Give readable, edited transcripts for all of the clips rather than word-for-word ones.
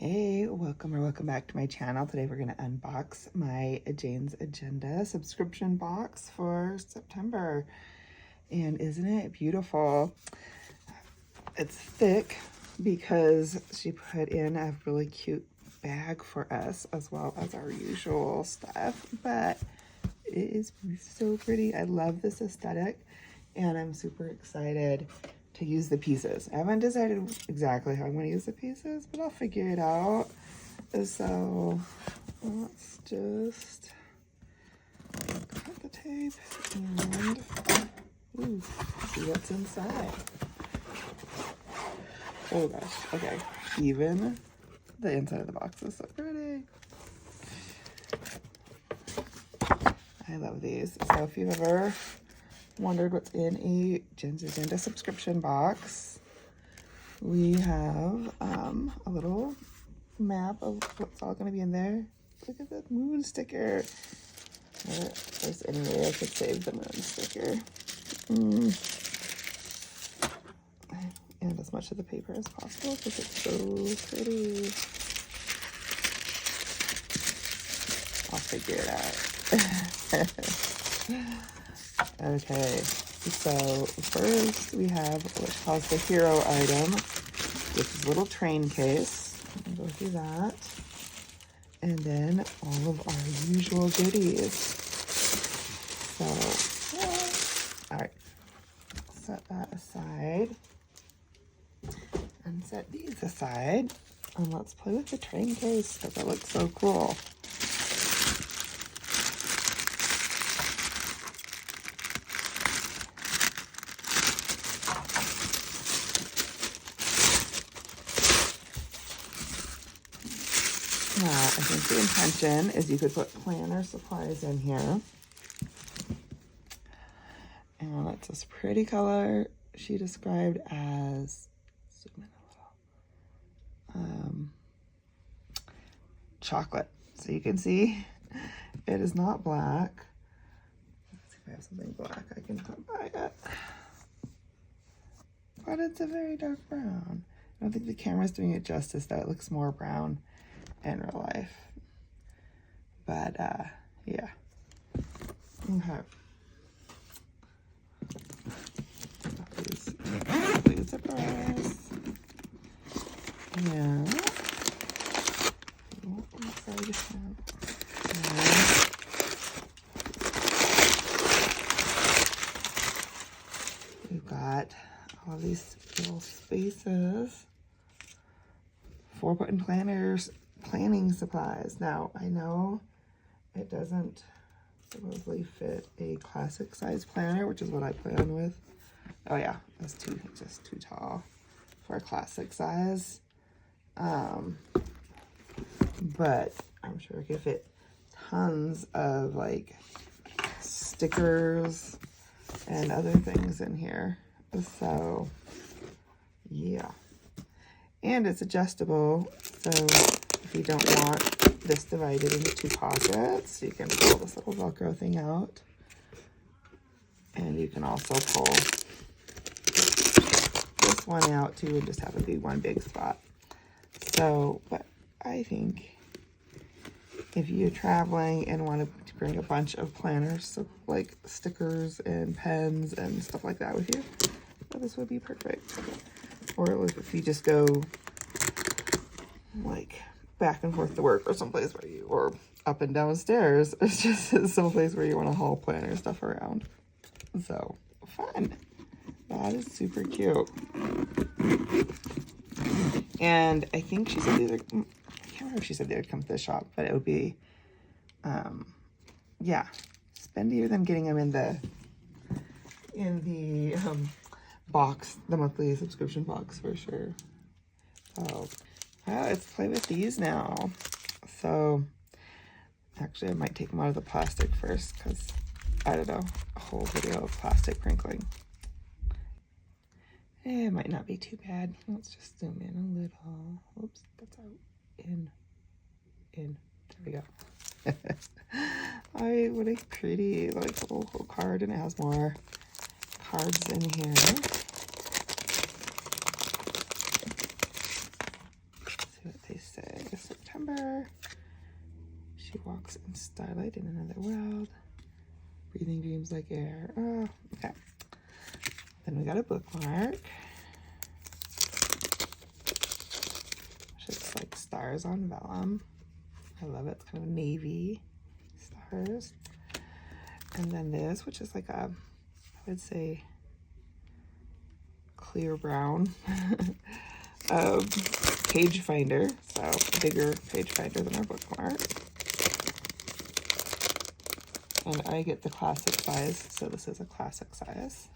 Hey, welcome back to my channel. Today we're going to unbox my Jane's Agenda subscription box for September. And isn't it beautiful? It's thick because she put in a really cute bag for us as well as our usual stuff, but it is so pretty. I love this aesthetic and I'm super excited to use the pieces. I haven't decided exactly how I'm going to use the pieces, but I'll figure it out. So let's just cut the tape and see what's inside. Oh gosh, okay. Even the inside of the box is so pretty. I love these. So if you've ever wondered what's in a Jane's Agenda subscription box, we have a little map of what's all going to be in there. Look at that moon sticker. If there's any way I could save the moon sticker. And as much of the paper as possible because it's so pretty. I'll figure it out. Okay, so first we have what's called the hero item, which is a little train case. I'll go through that. And then all of our usual goodies. So, yeah. All right, set that aside. And set these aside. And let's play with the train case because it looks so cool. I think the intention is you could put planner supplies in here. And it's this pretty color she described as, zoom in a little, chocolate. So you can see it is not black. Let's see if I have something black I can put by it. But it's a very dark brown. I don't think the camera's doing it justice though. It looks more brown in real life. But yeah. Okay. Please surprise. Yeah. We've got all these little spaces for putting planners, planning supplies. Now, I know it doesn't supposedly fit a classic size planner, which is what I plan with. Oh yeah, that's just too tall for a classic size. But I'm sure it could fit tons of like stickers and other things in here. So yeah. And it's adjustable, so if you don't want this divided into two pockets, you can pull this little Velcro thing out. And you can also pull this one out too and just have it be one big spot. So, but I think if you're traveling and want to bring a bunch of planners, so like stickers and pens and stuff like that with you, well, this would be perfect. Or if you just go like back and forth to work or someplace where you, or up and down stairs, it's just someplace where you want to haul planner stuff around. So fun. That is super cute. And I think she said these are, I can't remember if she said they would come to the shop, but it would be, yeah, spendier than getting them in the box, the monthly subscription box for sure. Oh, let's play with these now. So actually I might take them out of the plastic first because I don't know, a whole video of plastic crinkling. It might not be too bad. Let's just zoom in a little. Oops, that's out. In. There we go. What a pretty like little card, and it has more cards in here. Let's see what they say. September. She walks in starlight in another world. Breathing dreams like air. Oh, okay. Then we got a bookmark. It's like stars on vellum. I love it. It's kind of navy stars. And then this, which is like a, I would say, clear brown page finder. So a bigger page finder than our bookmark. And I get the classic size, so this is a classic size.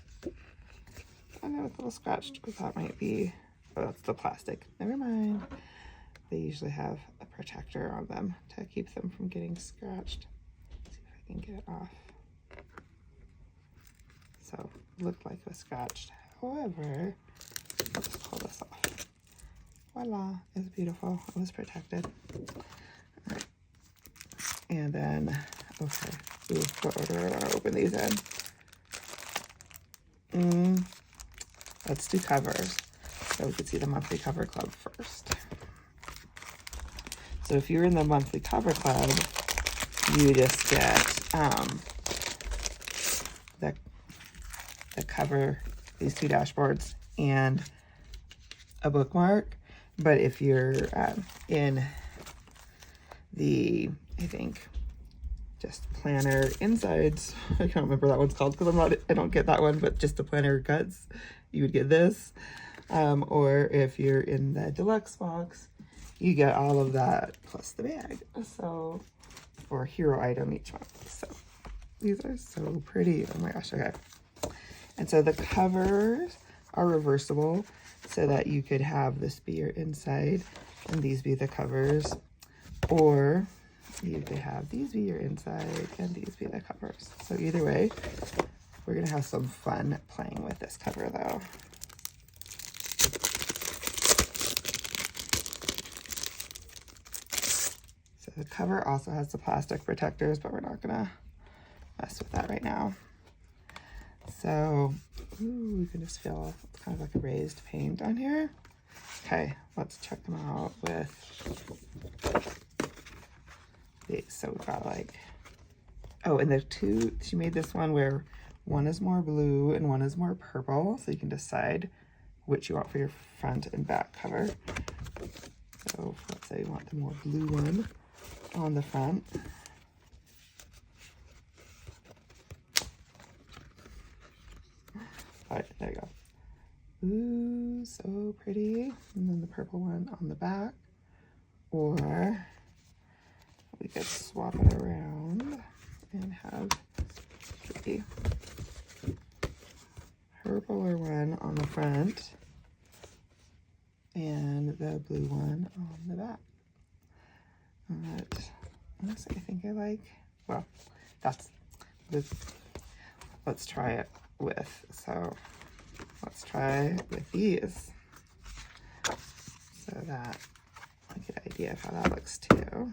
I know it's a little scratched, but that might be, oh, that's the plastic. Never mind. They usually have a protector on them to keep them from getting scratched. Let's see if I can get it off. So it looked like it was scratched. However, let's pull this off. Voila, it's beautiful. It was protected. All right. And then, okay. Ooh, what order do I want to open these in? Let's do covers. So we could see the monthly cover club first. So if you're in the monthly cover club, you just get the cover, these 2 dashboards, and a bookmark. But if you're in the, I think, just planner insides, I can't remember that one's called because I don't get that one, but just the planner guts, you would get this. Or if you're in the deluxe box, you get all of that plus the bag. So for a hero item each month. So these are so pretty. Oh my gosh, okay. And so the covers are reversible so that you could have this be your inside and these be the covers, or you could have these be your inside and these be the covers. So either way, we're gonna have some fun playing with this cover though. So the cover also has the plastic protectors, but we're not gonna mess with that right now. So, ooh, you can just feel it's kind of like a raised paint on here. Okay, let's check them out with these. So we've got like, oh, and the two, she made this one where one is more blue and one is more purple. So you can decide which you want for your front and back cover. So let's say you want the more blue one on the front. All right, there you go. Ooh, so pretty. And then the purple one on the back. Or we could swap it around and have the purpler one on the front and the blue one on the back. But honestly, I think I like, well, that's the, let's try it with, so let's try with these so that I get an idea of how that looks too.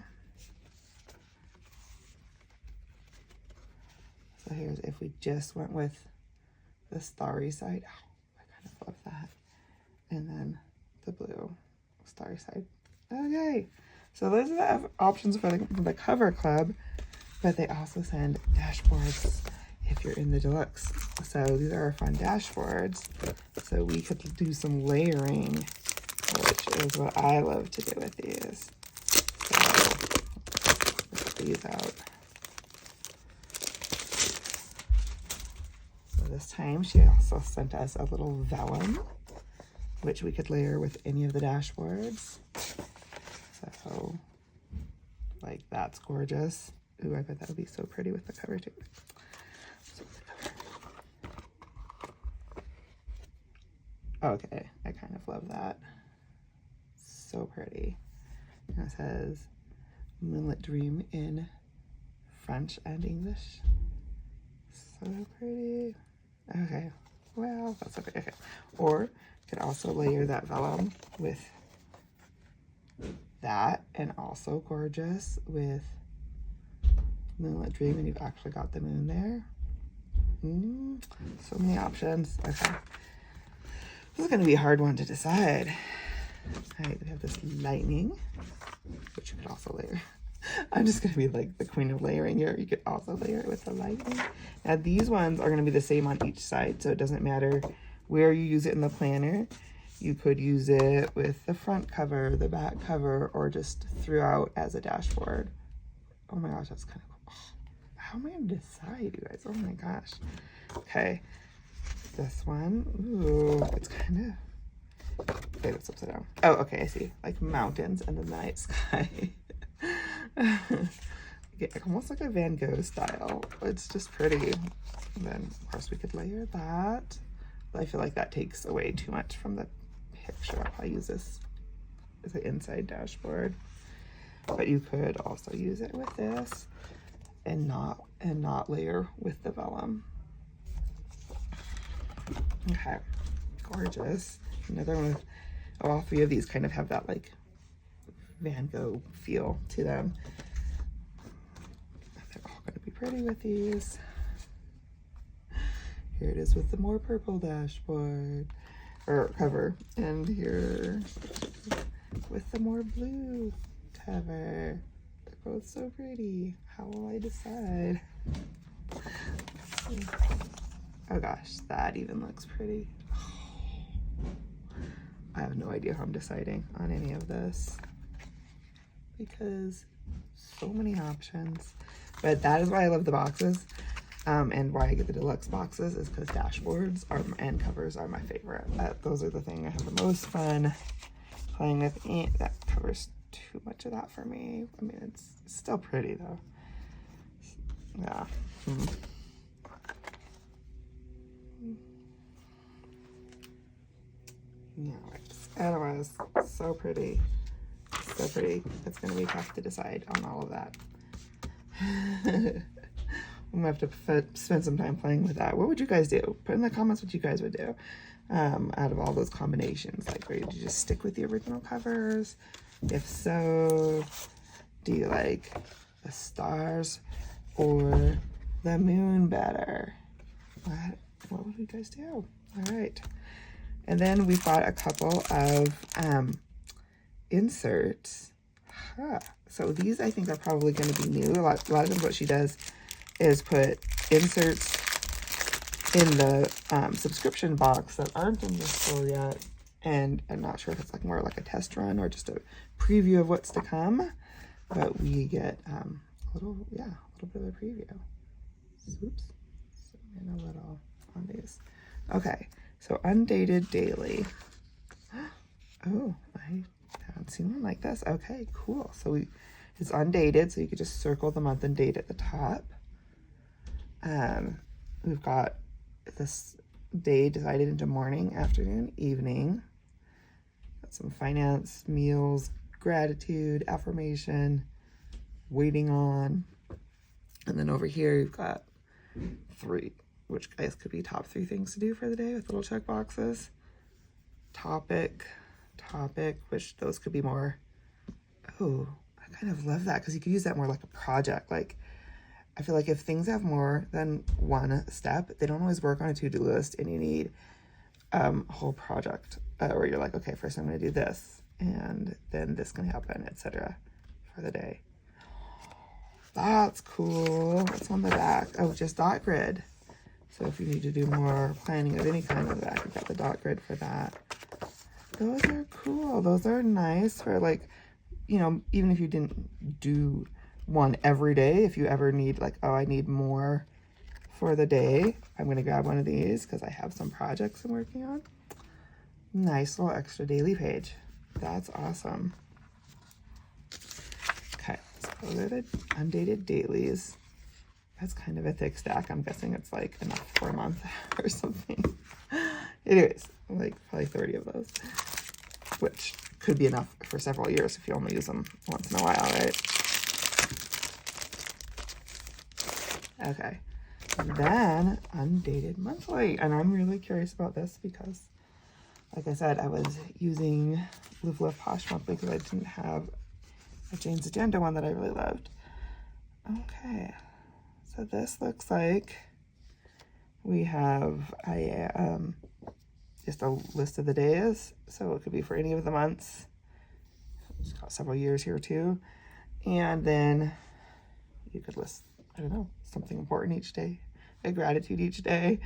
So here's if we just went with the starry side. Oh, I kind of love that. And then the blue starry side. Okay, so those are the options for the cover club, but they also send dashboards if you're in the deluxe. So these are our fun dashboards. So we could do some layering, which is what I love to do with these. So let's put these out. So this time she also sent us a little vellum, which we could layer with any of the dashboards. So like that's gorgeous. Ooh, I bet that would be so pretty with the cover too. Okay, I kind of love that. So pretty. And it says Moonlit Dream in French and English. So pretty. Okay, well, that's okay. Okay. Or you could also layer that vellum with that, and also gorgeous with Moonlit Dream, and you've actually got the moon there. So many options. Okay. This is going to be a hard one to decide. All right, we have this lightning. which you could also layer. I'm just going to be like the queen of layering here. You could also layer it with the lighting. Now these ones are going to be the same on each side, so it doesn't matter where you use it in the planner. You could use it with the front cover, the back cover, or just throughout as a dashboard. Oh my gosh, that's kind of cool. Oh, how am I going to decide, you guys? Oh my gosh. Okay, this one. Ooh, it's kind of... Wait, it's upside down. Oh, okay, I see. Like mountains and the night sky. Yeah, almost like a Van Gogh style. It's just pretty. And then, of course, we could layer that. But I feel like that takes away too much from the picture. I'll probably use this as an inside dashboard. But you could also use it with this and not layer with the vellum. Okay, gorgeous. Another one with, oh, all three of these kind of have that like Van Gogh feel to them. They're all going to be pretty with these. Here it is with the more purple dashboard or cover, and here with the more blue cover. They're both so pretty. How will I decide? Oh gosh, that even looks pretty. I have no idea how I'm deciding on any of this because so many options. But that is why I love the boxes, and why I get the deluxe boxes is because dashboards and covers are my favorite. Those are the thing I have the most fun playing with. And that covers too much of that for me. I mean, it's still pretty though. Yeah. Yeah, otherwise, so pretty. So pretty. It's going to be tough to decide on all of that. I'm going to have to spend some time playing with that. What would you guys do? Put in the comments what you guys would do out of all those combinations. Like, would you just stick with the original covers? If so, do you like the stars or the moon better? What would you guys do? All right. And then we've got a couple of inserts. So these I think are probably going to be new. A lot of times what she does is put inserts in the subscription box that aren't in the store yet. And I'm not sure if it's like more like a test run or just a preview of what's to come. But we get a little bit of a preview. Oops. Zoom in a little on these. Okay. So Undated Daily. Oh, I haven't seen one like this. Okay, cool. So it's undated, so you could just circle the month and date at the top. We've got this day divided into morning, afternoon, evening. Got some finance, meals, gratitude, affirmation, waiting on. And then over here you've got 3, which guys could be top 3 things to do for the day with little check boxes. Topic, which those could be more, oh, I kind of love that because you could use that more like a project. Like, I feel like if things have more than one step, they don't always work on a to-do list, and you need a whole project where you're like, okay, first I'm going to do this, and then this can happen, etc. for the day. That's cool. What's on the back? Oh, just dot grid. So if you need to do more planning of any kind of that, you've got the dot grid for that. Those are cool. Those are nice for, like, you know, even if you didn't do one every day, if you ever need like, oh, I need more for the day, I'm going to grab one of these because I have some projects I'm working on. Nice little extra daily page. That's awesome. Okay, so those are the undated dailies. That's kind of a thick stack. I'm guessing it's like enough for a month or something. Anyways, like probably 30 of those, which could be enough for several years if you only use them once in a while, right? Okay, and then undated monthly. And I'm really curious about this because, like I said, I was using Live Live Posh monthly because I didn't have a Jane's Agenda one that I really loved. Okay. So this looks like we have just a list of the days. So it could be for any of the months. It's got several years here too. And then you could list, I don't know, something important each day, a gratitude each day.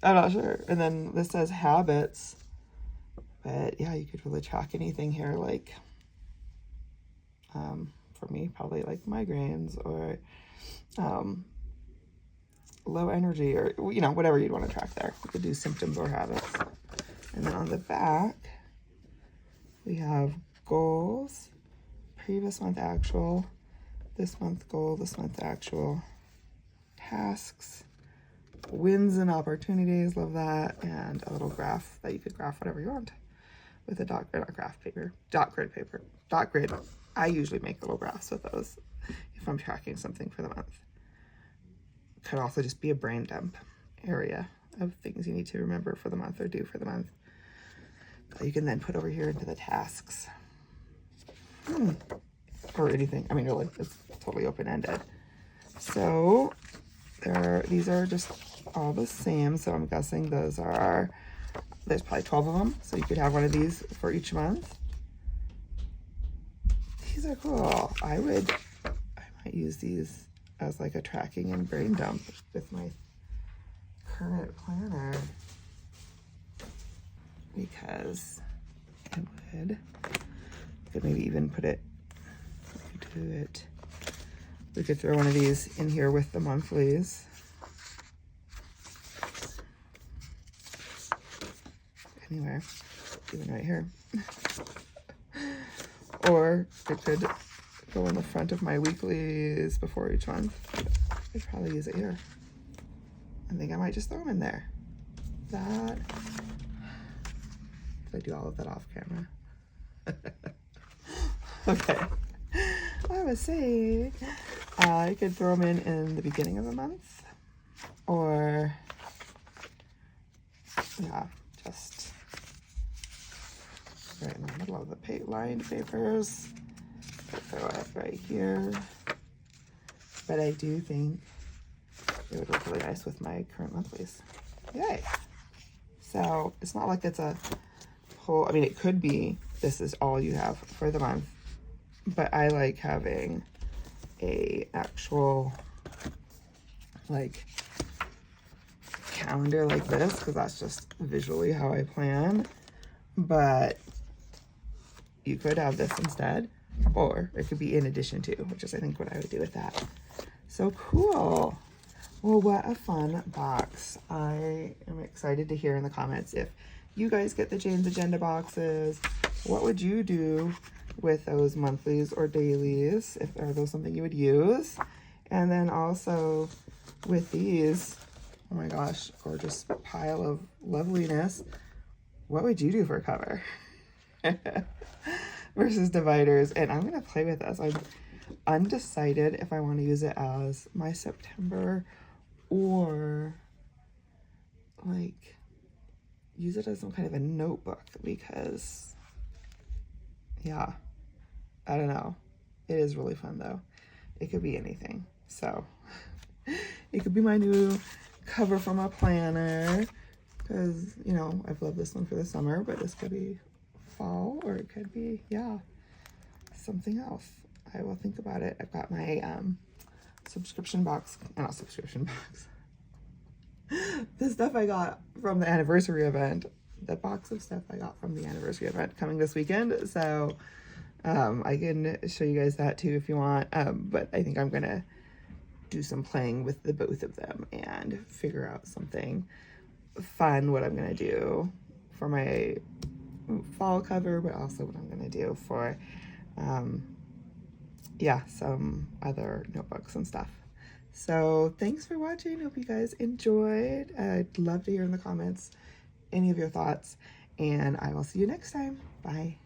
I'm not sure. And then this says habits. But yeah, you could really track anything here, like, for me, probably like migraines or low energy or, you know, whatever you'd want to track there. You could do symptoms or habits. And then on the back, we have goals, previous month actual, this month goal, this month actual, tasks, wins and opportunities, love that, and a little graph that you could graph whatever you want with a dot grid paper. I usually make little graphs with those if I'm tracking something for the month. Could also just be a brain dump area of things you need to remember for the month or do for the month that you can then put over here into the tasks. Or anything. I mean, really, it's totally open-ended. So these are just all the same. So I'm guessing there's probably 12 of them. So you could have one of these for each month. These are cool. I might use these as like a tracking and brain dump with my current planner, because it could maybe even put it, we could throw one of these in here with the monthlies. Anywhere, even right here. Or it could go in the front of my weeklies before each month. I'd probably use it here. I think I might just throw them in there. That, I do all of that off camera. Okay. I was saying, I could throw them in the beginning of the month, or yeah, just right in the middle of the lined papers. Throw it right here. But I do think it would look really nice with my current monthlies. Yay! So it's not like it's a whole, I mean, it could be this is all you have for the month, but I like having a actual like calendar like this, because that's just visually how I plan. But you could have this instead, or it could be in addition to, which is I think what I would do with that. So cool. Well, what a fun box. I am excited to hear in the comments if you guys get the Jane's Agenda boxes. What would you do with those monthlies or dailies? If are those something you would use? And then also with these, oh my gosh, gorgeous pile of loveliness. What would you do for a cover? Versus dividers. And I'm gonna play with this. I'm undecided if I want to use it as my September or like use it as some kind of a notebook, because yeah, I don't know. It is really fun though. It could be anything. So it could be my new cover for my planner, because you know I've loved this one for the summer, but this could be fall, or it could be, yeah, something else. I will think about it. I've got my subscription box, not subscription box, the stuff I got from the anniversary event, the box of stuff I got from the anniversary event coming this weekend. So I can show you guys that too if you want, but I think I'm gonna do some playing with the both of them and figure out something fun, what I'm gonna do for my fall cover, but also what I'm gonna do for yeah, some other notebooks and stuff. So thanks for watching. Hope you guys enjoyed. I'd love to hear in the comments any of your thoughts, and I will see you next time. Bye.